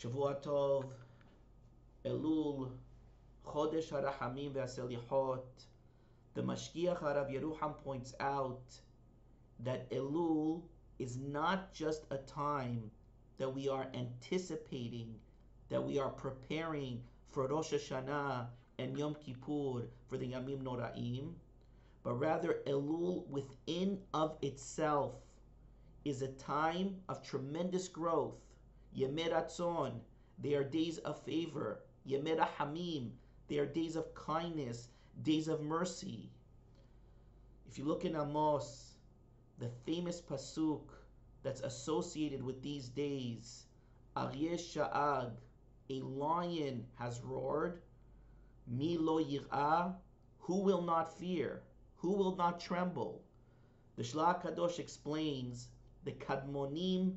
Shavua Tov, Elul, Chodesh HaRachamim VeHaSelichot. The Mashgiach Harav Yeruham points out that Elul is not just a time that we are anticipating, that we are preparing for Rosh Hashanah and Yom Kippur, for the Yamim Noraim, but rather Elul within of itself is a time of tremendous growth. Yemei Ratzon, they are days of favor. Yemei Rahamim, they are days of kindness, days of mercy. If you look in Amos, the famous pasuk that's associated with these days, Aryeh Sha'ag, a lion has roared. Mi lo yir'ah, who will not fear? Who will not tremble? The Shlach Kadosh explains the Kadmonim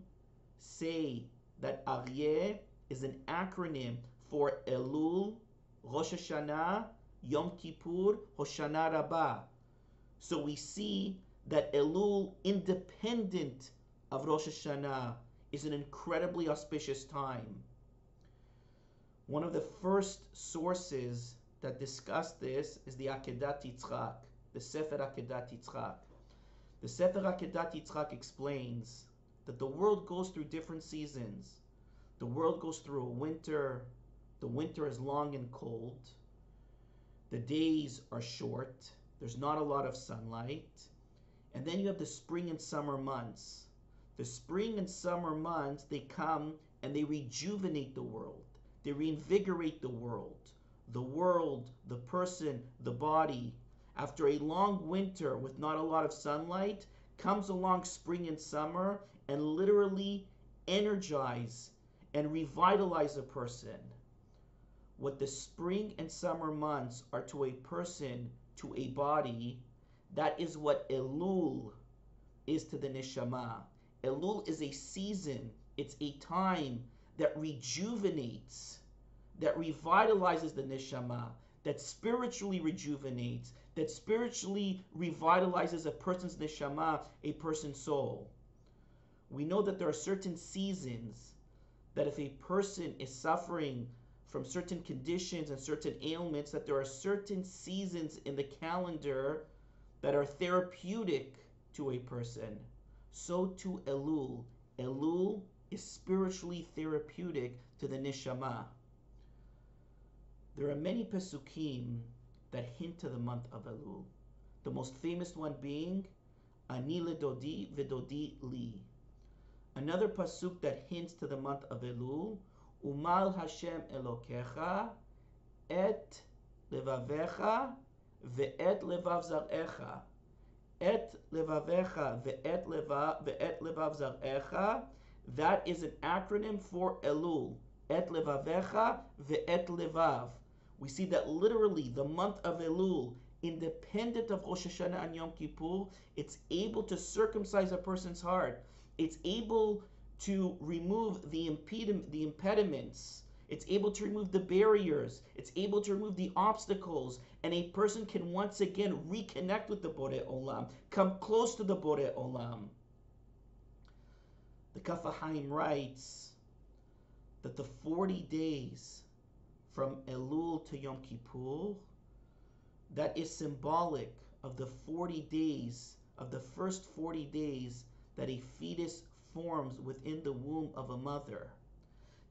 say that Aryeh is an acronym for Elul, Rosh Hashanah, Yom Kippur, Hoshana Rabbah. So we see that Elul, independent of Rosh Hashanah, is an incredibly auspicious time. One of the first sources that discuss this is the Akedat Yitzchak, the Sefer Akedat Yitzchak. The Sefer Akedat Yitzchak explains that the world goes through different seasons. The world goes through a winter. The winter is long and cold. The days are short. There's not a lot of sunlight. And then you have the spring and summer months. The spring and summer months, they come and they rejuvenate the world. They reinvigorate the world. The person, the body. After a long winter with not a lot of sunlight, comes along spring and summer and literally energize and revitalize a person. What the spring and summer months are to a person, to a body, that is what Elul is to the neshama. Elul is a season, it's a time that rejuvenates, that revitalizes the neshama, that spiritually rejuvenates, that spiritually revitalizes a person's neshama, a person's soul. We know that there are certain seasons that if a person is suffering from certain conditions and certain ailments, that there are certain seasons in the calendar that are therapeutic to a person. So too Elul. Elul is spiritually therapeutic to the neshama. There are many pesukim that hint to the month of Elul. The most famous one being Ani ledodi v'dodi li. Another pasuk that hints to the month of Elul, Umal Hashem Elokecha et levavecha ve'et levav zar'echa. Et levavecha ve'et levav zar'echa. That is an acronym for Elul. Et levavecha ve'et levav. We see that literally the month of Elul, independent of Rosh Hashanah and Yom Kippur, it's able to circumcise a person's heart. It's able to remove the impediments. It's able to remove the barriers. It's able to remove the obstacles. And a person can once again reconnect with the Borei Olam, come close to the Borei Olam. The Kaf HaHaim writes that the 40 days from Elul to Yom Kippur, that is symbolic of the 40 days, of the first 40 days that a fetus forms within the womb of a mother.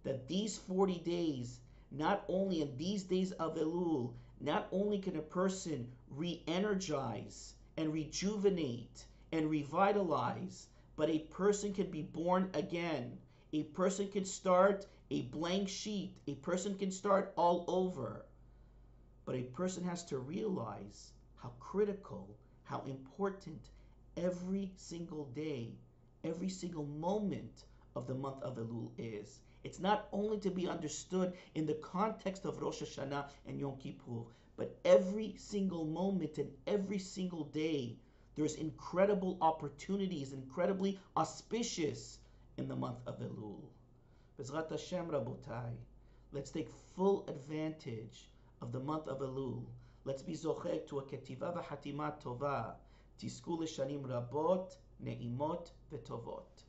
That these 40 days, not only in these days of Elul, not only can a person re-energize and rejuvenate and revitalize, but a person can be born again. A person can start a blank sheet. A person can start all over. But a person has to realize how critical, how important every single day, every single moment of the month of Elul is. It's not only to be understood in the context of Rosh Hashanah and Yom Kippur, but every single moment and every single day, there's incredible opportunities, incredibly auspicious in the month of Elul. Bezrat Hashem, Rabotai, let's take full advantage of the month of Elul. Let's be zochek to a ketiva v'hatima tova. תזכו לשנים רבות, נעימות וטובות.